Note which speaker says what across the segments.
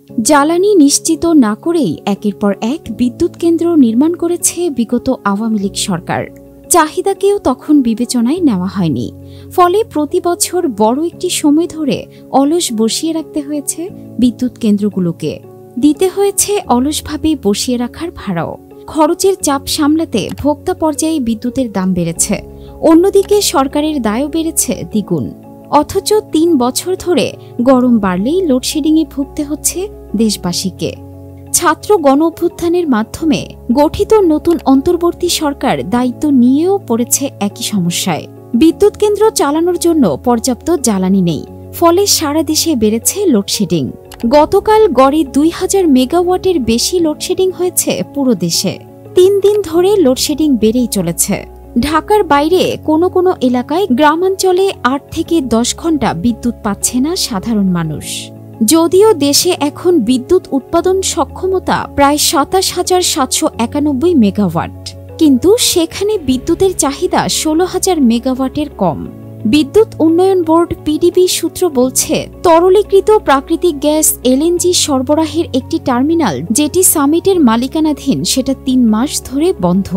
Speaker 1: জ্বালানি নিশ্চিত না করেই একের পর এক বিদ্যুৎ কেন্দ্র নির্মাণ করেছে বিগত আওয়ামী লীগ সরকার। চাহিদাকেও তখন বিবেচনায় নেওয়া হয়নি, ফলে প্রতি বছর বড় একটি সময় ধরে অলস বসিয়ে রাখতে হয়েছে বিদ্যুৎ কেন্দ্রগুলোকে। দিতে হয়েছে অলসভাবে বসিয়ে রাখার ভাড়াও। খরচের চাপ সামলাতে ভোক্তা পর্যায়ে বিদ্যুতের দাম বেড়েছে, অন্যদিকে সরকারের দায়ও বেড়েছে দ্বিগুণ। অথচ ৩ বছর ধরে গরম বাড়লেই লোডশেডিংয়ে ভুগতে হচ্ছে দেশবাসীকে। ছাত্র গণ অভ্যুত্থানের মাধ্যমে গঠিত নতুন অন্তর্বর্তী সরকার দায়িত্ব নিয়েও পড়েছে একই সমস্যায়। বিদ্যুৎ কেন্দ্র চালানোর জন্য পর্যাপ্ত জ্বালানি নেই, ফলে সারা দেশে বেড়েছে লোডশেডিং। গতকাল গড়ে ২০০০ মেগাওয়াটের বেশি লোডশেডিং হয়েছে পুরো দেশে। ৩ দিন ধরে লোডশেডিং বেড়েই চলেছে। ঢাকার বাইরে কোনো কোনো এলাকায় গ্রামাঞ্চলে ৮ থেকে ১০ ঘণ্টা বিদ্যুৎ পাচ্ছে না সাধারণ মানুষ। যদিও দেশে এখন বিদ্যুৎ উৎপাদন সক্ষমতা প্রায় ২৭,৭৯১ মেগাওয়াট, কিন্তু সেখানে বিদ্যুতের চাহিদা ১৬,০০০ মেগাওয়াটের কম। বিদ্যুৎ উন্নয়ন বোর্ড পিডিবি সূত্র বলছে, তরলীকৃত প্রাকৃতিক গ্যাস এলএনজি সরবরাহের একটি টার্মিনাল যেটি সামিটের মালিকানাধীন সেটা ৩ মাস ধরে বন্ধ।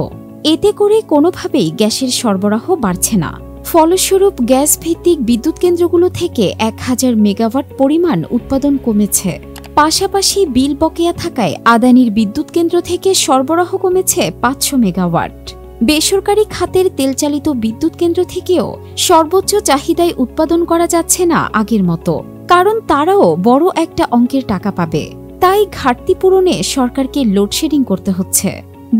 Speaker 1: এতে করে কোনোভাবেই গ্যাসের সরবরাহ বাড়ছে না। ফলস্বরূপ গ্যাস ভিত্তিক বিদ্যুৎ কেন্দ্রগুলো থেকে ১,০০০ মেগাওয়াট পরিমাণ উৎপাদন কমেছে। পাশাপাশি বিল বকেয়া থাকায় আদানির বিদ্যুৎ কেন্দ্র থেকে সরবরাহ কমেছে ৫০০ মেগাওয়াট। বেসরকারি খাতের তেলচালিত বিদ্যুৎ কেন্দ্র থেকেও সর্বোচ্চ চাহিদায় উৎপাদন করা যাচ্ছে না আগের মতো, কারণ তারাও বড় একটা অঙ্কের টাকা পাবে। তাই ঘাটতি পূরণে সরকারকে লোডশেডিং করতে হচ্ছে।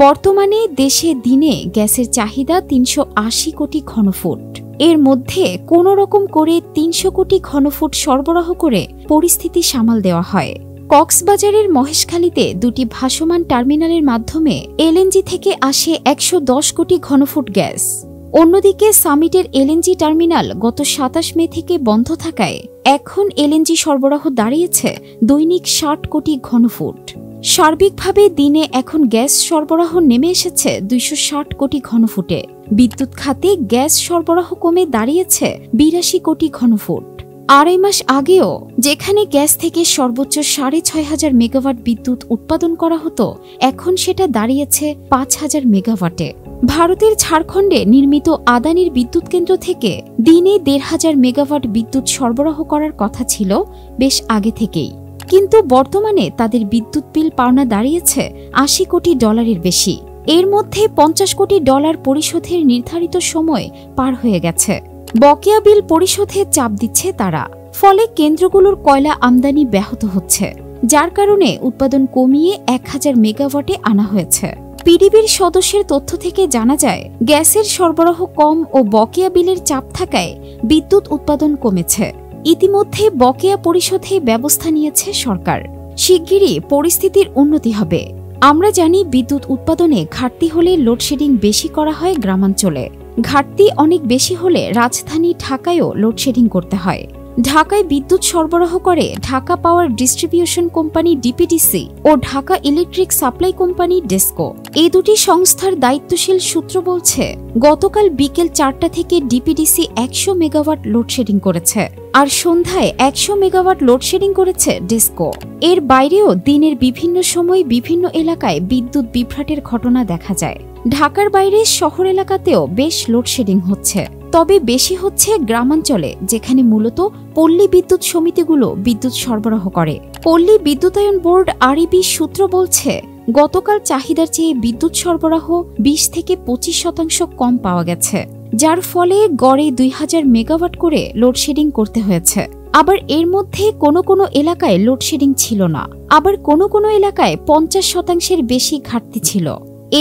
Speaker 1: বর্তমানে দেশে দিনে গ্যাসের চাহিদা ৩৮০ কোটি ঘনফুট। এর মধ্যে কোনো রকম করে ৩০০ কোটি ঘনফুট সরবরাহ করে পরিস্থিতি সামাল দেওয়া হয়। কক্সবাজারের মহেশখালীতে ২টি ভাসমান টার্মিনালের মাধ্যমে এলএনজি থেকে আসে ১১০ কোটি ঘনফুট গ্যাস। অন্যদিকে সামিটের এলএনজি টার্মিনাল গত ২৭ মে থেকে বন্ধ থাকায় এখন এলএনজি সরবরাহ দাঁড়িয়েছে দৈনিক ৬০ কোটি ঘনফুট। সার্বিকভাবে দিনে এখন গ্যাস সরবরাহ নেমে এসেছে ২৬০ কোটি ঘনফুটে। বিদ্যুৎ খাতে গ্যাস সরবরাহ কমে দাঁড়িয়েছে ৮২ কোটি ঘনফুট। আড়াই মাস আগেও যেখানে গ্যাস থেকে সর্বোচ্চ ৬,৫০০ মেগাওয়াট বিদ্যুৎ উৎপাদন করা হতো, এখন সেটা দাঁড়িয়েছে ৫,০০০ মেগাওয়াটে। ভারতের ঝাড়খণ্ডে নির্মিত আদানির বিদ্যুৎ কেন্দ্র থেকে দিনে ১,৫০০ মেগাওয়াট বিদ্যুৎ সরবরাহ করার কথা ছিল বেশ আগে থেকেই, কিন্তু বর্তমানে তাদের বিদ্যুৎ বিল পাওনা দাঁড়িয়েছে $৮০ কোটি বেশি। এর মধ্যে $৫০ কোটি পরিশোধের নির্ধারিত সময় পার হয়ে গেছে। বকেয়া বিল পরিশোধে চাপ দিচ্ছে তারা, ফলে কেন্দ্রগুলোর কয়লা আমদানি ব্যাহত হচ্ছে, যার কারণে উৎপাদন কমিয়ে ১,০০০ মেগাওয়াটে আনা হয়েছে। পিডিবির সদস্যের তথ্য থেকে জানা যায়, গ্যাসের সরবরাহ কম ও বকেয়া বিলের চাপ থাকায় বিদ্যুৎ উৎপাদন কমেছে। ইতিমধ্যে বকেয়া পরিশোধে ব্যবস্থা নিয়েছে সরকার। শিগগিরই পরিস্থিতির উন্নতি হবে। আমরা জানি, বিদ্যুৎ উৎপাদনে ঘাটতি হলে লোডশেডিং বেশি করা হয় গ্রামাঞ্চলে। ঘাটতি অনেক বেশি হলে রাজধানী ঢাকায়ও লোডশেডিং করতে হয়। ঢাকায় বিদ্যুৎ সরবরাহ করে Dhaka power distribution company DPDC ও Dhaka electric supply company DESCO. এই দুটি সংস্থার দায়িত্বশীল সূত্র বলছে, গতকাল বিকেল ৪টা থেকে ডিপিডিসি ১০০ মেগাওয়াট লোডশেডিং করেছে, আর সন্ধ্যায় ১০০ মেগাওয়াট লোডশেডিং করেছে ডেসকো। এর বাইরেও দিনের বিভিন্ন সময় বিভিন্ন এলাকায় বিদ্যুৎ বিভ্রাটের ঘটনা দেখা যায়। ঢাকার বাইরে শহর এলাকাতেও বেশ লোডশেডিং হচ্ছে, তবে বেশি হচ্ছে গ্রামাঞ্চলে, যেখানে মূলত পল্লী বিদ্যুৎ সমিতিগুলো বিদ্যুৎ সরবরাহ করে। পল্লী বিদ্যুতায়ন বোর্ড আরইবি সূত্র বলছে, গতকাল চাহিদার চেয়ে বিদ্যুৎ সরবরাহ ২০ থেকে ২৫% কম পাওয়া গেছে, যার ফলে গড়ে ২,০০০ মেগাওয়াট করে লোডশেডিং করতে হয়েছে। আবার এর মধ্যে কোনো কোনো এলাকায় লোডশেডিং ছিল না, আবার কোনো কোনো এলাকায় ৫০% বেশি ঘাটতি ছিল।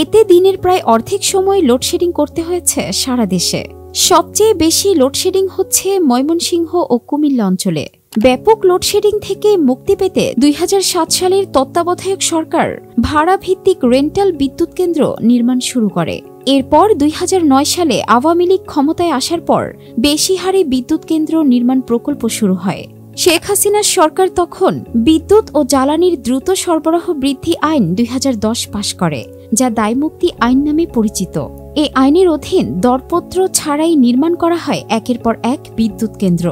Speaker 1: এতে দিনের প্রায় অর্ধেক সময় লোডশেডিং করতে হয়েছে সারা দেশে। সবচেয়ে বেশি লোডশেডিং হচ্ছে ময়মনসিংহ ও কুমিল্লা অঞ্চলে। ব্যাপক লোডশেডিং থেকে মুক্তি পেতে ২০০৭ সালের তত্ত্বাবধায়ক সরকার ভাড়া ভিত্তিক রেন্টাল বিদ্যুৎ কেন্দ্র নির্মাণ শুরু করে। এরপর ২০০৯ সালে আওয়ামী লীগ ক্ষমতায় আসার পর বেশি হারে বিদ্যুৎ কেন্দ্র নির্মাণ প্রকল্প শুরু হয়। শেখ হাসিনার সরকার তখন বিদ্যুৎ ও জ্বালানির দ্রুত সরবরাহ বৃদ্ধি আইন ২০১০ পাশ করে, যা দায়মুক্তি আইন নামে পরিচিত। এই আইনের অধীন দরপত্র ছাড়াই নির্মাণ করা হয় একের পর এক বিদ্যুৎ কেন্দ্র।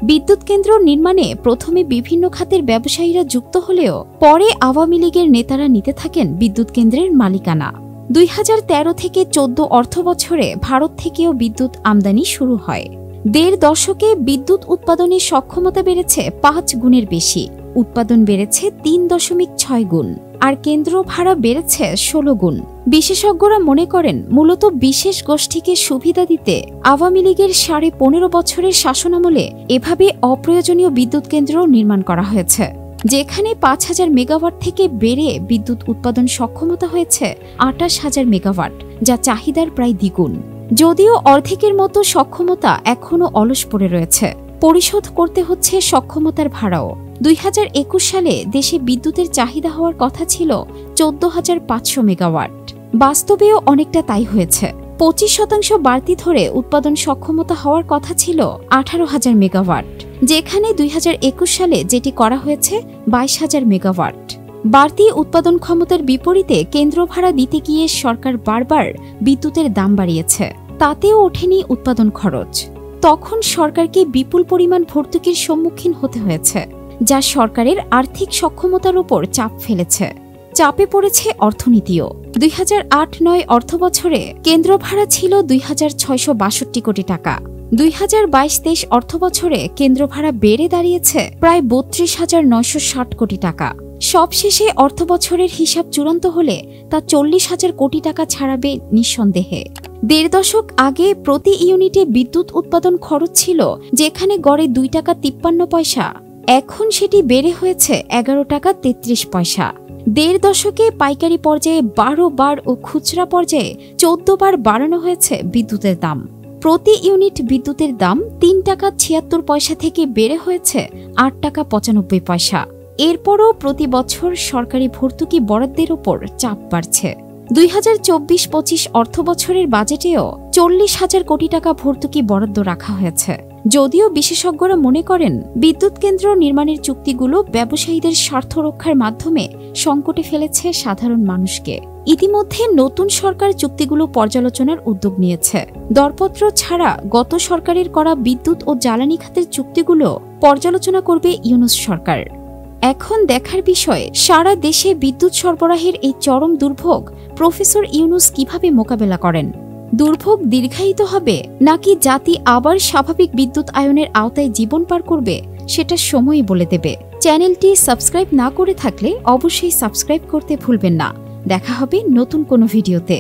Speaker 1: বিদ্যুৎ কেন্দ্র নির্মাণে প্রথমে বিভিন্ন খাতের ব্যবসায়ীরা যুক্ত হলেও পরে আওয়ামী লীগের নেতারা নিতে থাকেন বিদ্যুৎ কেন্দ্রের মালিকানা। 2013 থেকে 14 অর্থবছরে ভারত থেকেও বিদ্যুৎ আমদানি শুরু হয়। 1.5 দশকে বিদ্যুৎ উৎপাদনের সক্ষমতা বেড়েছে 5 গুণের বেশি, উৎপাদন বেড়েছে 3.6 গুণ, আর কেন্দ্র ভাড়া বেড়েছে 16 গুণ। বিশেষজ্ঞরা মনে করেন মূলত বিশেষ গোষ্ঠীকে সুবিধা দিতে আওয়ামী লীগের 15.5 বছরের শাসনামলে এভাবে অপ্রয়োজনীয় বিদ্যুৎ কেন্দ্র নির্মাণ করা হয়েছে, যেখানে 5,000 মেগাওয়াট থেকে বেড়ে বিদ্যুৎ উৎপাদন সক্ষমতা হয়েছে 28,000 মেগাওয়াট, যা চাহিদার প্রায় দ্বিগুণ। যদিও অর্ধেকের মতো সক্ষমতা এখনও অলস পড়ে রয়েছে, পরিশোধ করতে হচ্ছে সক্ষমতার ভাড়াও। 2021 সালে দেশে বিদ্যুতের চাহিদা হওয়ার কথা ছিল 14,500 মেগাওয়াট, বাস্তবেও অনেকটা তাই হয়েছে। 25% বাড়তি ধরে উৎপাদন সক্ষমতা হওয়ার কথা ছিল 18,000 মেগাওয়াট, যেখানে 2021 সালে যেটি করা হয়েছে 22,000 মেগাওয়াট। বাড়তি উৎপাদন ক্ষমতার বিপরীতে কেন্দ্র ভাড়া দিতে গিয়ে সরকার বারবার বিদ্যুতের দাম বাড়িয়েছে, তাতেও ওঠেনি উৎপাদন খরচ। তখন সরকারকে বিপুল পরিমাণ ভর্তুকির সম্মুখীন হতে হয়েছে, যা সরকারের আর্থিক সক্ষমতার উপর চাপ ফেলেছে। চাপে পড়েছে অর্থনীতিও। 2008-9 অর্থবছরে কেন্দ্র ভাড়া ছিল 2,662 কোটি টাকা। 2022-23 অর্থবছরে কেন্দ্র ভাড়া বেড়ে দাঁড়িয়েছে প্রায় 32,960 কোটি টাকা। সবশেষে অর্থবছরের হিসাব চূড়ান্ত হলে তা 40,000 কোটি টাকা ছাড়াবে নিঃসন্দেহে। 1.5 দশক আগে প্রতি ইউনিটে বিদ্যুৎ উৎপাদন খরচ ছিল যেখানে গড়ে 2 টাকা 53 পয়সা, এখন সেটি বেড়ে হয়েছে 11 টাকা 33 পয়সা। 1.5 দশকে পাইকারি পর্যায়ে 12 বার ও খুচরা পর্যায়ে 14 বার বাড়ানো হয়েছে বিদ্যুতের দাম। প্রতি ইউনিট বিদ্যুতের দাম 3 টাকা 76 পয়সা থেকে বেড়ে হয়েছে 8 টাকা 95 পয়সা। এরপরও প্রতি বছর সরকারি ভর্তুকি বরাদ্দের উপর চাপ বাড়ছে। 2024-25 অর্থবছরের বাজেটেও 40,000 কোটি টাকা ভর্তুকি বরাদ্দ রাখা হয়েছে। যদিও বিশেষজ্ঞরা মনে করেন বিদ্যুৎ কেন্দ্র নির্মাণের চুক্তিগুলো ব্যবসায়ীদের স্বার্থ রক্ষার মাধ্যমে সংকটে ফেলেছে সাধারণ মানুষকে। ইতিমধ্যে নতুন সরকার চুক্তিগুলো পর্যালোচনার উদ্যোগ নিয়েছে। দরপত্র ছাড়া গত সরকারের করা বিদ্যুৎ ও জ্বালানি খাতের চুক্তিগুলো পর্যালোচনা করবে ইউনূস সরকার। এখন দেখার বিষয় সারা দেশে বিদ্যুৎ সরবরাহের এই চরম দুর্ভোগ প্রফেসর ইউনূস কিভাবে মোকাবেলা করেন। দুর্ভোগ দীর্ঘায়িত হবে নাকি জাতি আবার স্বাভাবিক বিদ্যুৎ আয়নের আওতায় জীবন পার করবে, সেটা সময়ই বলে দেবে। চ্যানেলটি সাবস্ক্রাইব না করে থাকলে অবশ্যই সাবস্ক্রাইব করতে ভুলবেন না। দেখা হবে নতুন কোনো ভিডিওতে।